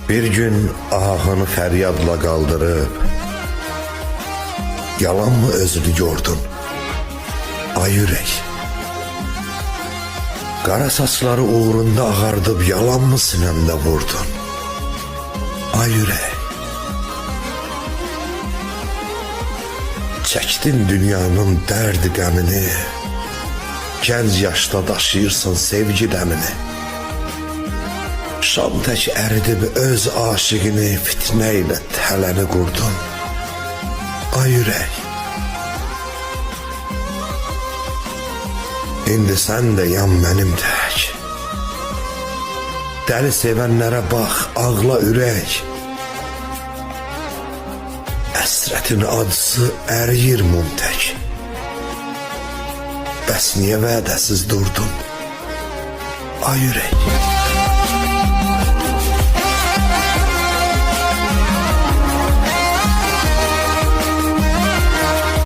Bir gün ahını feryadla kaldırıp, yalan mı özünü gördün? Ay yürek, kara saçları uğrunda ağardıp yalan mı sinende vurdun? Ay yürek, çektin dünyanın derdi qəmini, genç yaşta daşıyırsan sevgi dəmini. Şam tək əridib öz aşığını fitnə ilə tələmi qurdun. Ay ürək, indi sən də yan mənim tək. Dəli sevənlərə bax, ağla ürək. Əsrətin acısı əriyir mum tək. Bəs niyə vədəsiz durdun? Ay ürək.